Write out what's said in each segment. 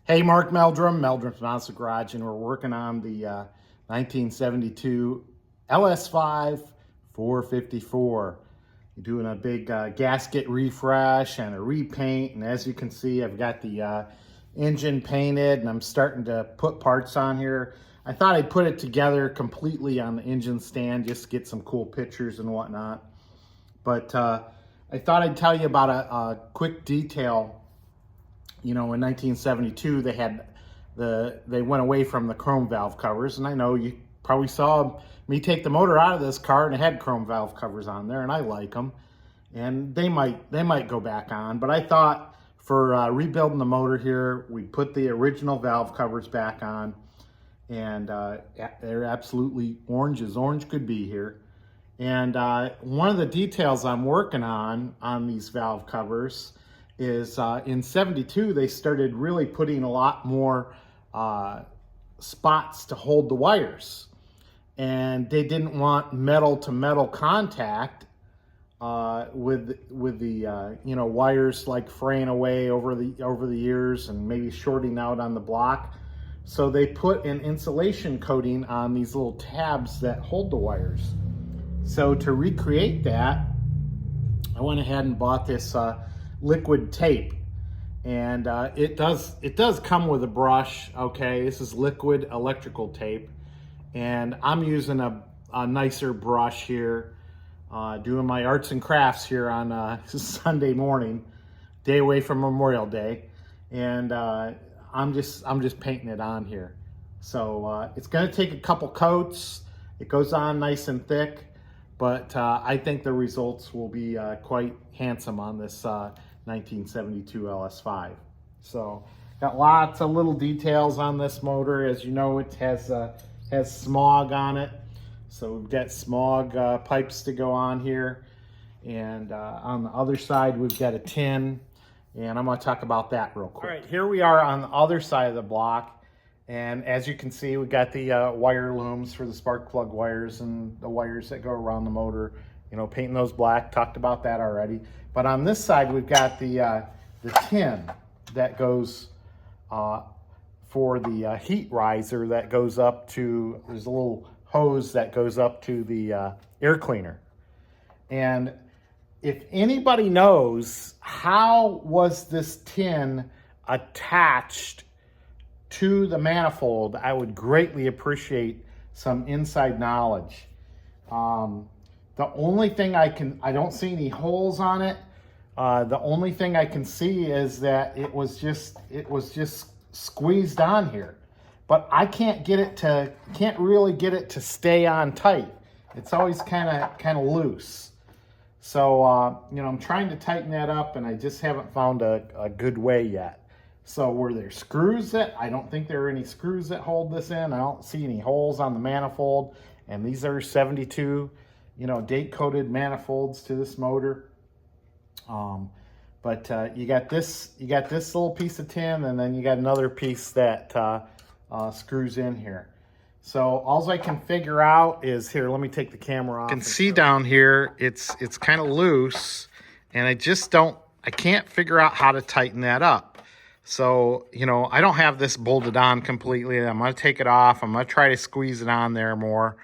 Hey, Mark Meldrum, Meldrum's Monster Garage, and we're working on the 1972 LS5 454. We're doing a big gasket refresh and a repaint, and as you can see, I've got the engine painted, and I'm starting to put parts on here. I thought I'd put it together completely on the engine stand just to get some cool pictures and whatnot. But I thought I'd tell you about a quick detail. You know, in 1972, they went away from the chrome valve covers, and I know you probably saw me take the motor out of this car and it had chrome valve covers on there, and I like them, and they might go back on. But I thought for rebuilding the motor here, we put the original valve covers back on, and they're absolutely orange as orange could be here. And one of the details I'm working on these valve covers is in 72, they started really putting a lot more spots to hold the wires. And they didn't want metal to metal contact with the wires like fraying away over the years and maybe shorting out on the block. So they put an insulation coating on these little tabs that hold the wires. So to recreate that, I went ahead and bought this liquid tape, and it does come with a brush. Okay, this is liquid electrical tape, and I'm using a nicer brush here, doing my arts and crafts here on Sunday morning, day away from Memorial Day, and I'm just painting it on here. So it's going to take a couple coats. It goes on nice and thick, but I think the results will be quite handsome on this 1972 LS5. So got lots of little details on this motor. As you know, it has smog on it. So we've got smog pipes to go on here. And on the other side, we've got a tin. And I'm going to talk about that real quick. All right, here we are on the other side of the block. And as you can see, we've got the wire looms for the spark plug wires and the wires that go around the motor. You know, painting those black, talked about that already. But on this side, we've got the tin that goes for the heat riser that goes up to, there's a little hose that goes up to the air cleaner. And if anybody knows how was this tin attached to the manifold, I would greatly appreciate some inside knowledge. The only thing I don't see any holes on it. The only thing I can see is that it was just squeezed on here, but I can't really get it to stay on tight. It's always kind of loose. So I'm trying to tighten that up, and I just haven't found a good way yet. So were there screws I don't think there are any screws that hold this in. I don't see any holes on the manifold, and these are 72, date coded manifolds to this motor. But you got this little piece of tin, and then you got another piece that screws in here. So all I can figure out is here. Let me take the camera off. You can see down here, it's kind of loose, and I can't figure out how to tighten that up. So, I don't have this bolted on completely. I'm going to take it off. I'm going to try to squeeze it on there more.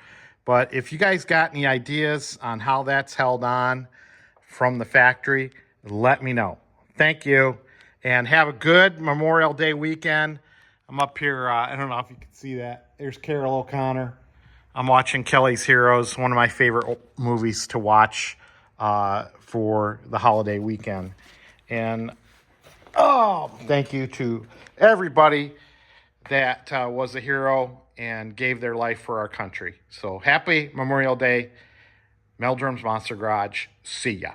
But if you guys got any ideas on how that's held on from the factory, let me know. Thank you. And have a good Memorial Day weekend. I'm up here. I don't know if you can see that. There's Carol O'Connor. I'm watching Kelly's Heroes, one of my favorite movies to watch for the holiday weekend. And thank you to everybody that was a hero and gave their life for our country. So happy Memorial Day. Meldrum's Monster Garage. See ya.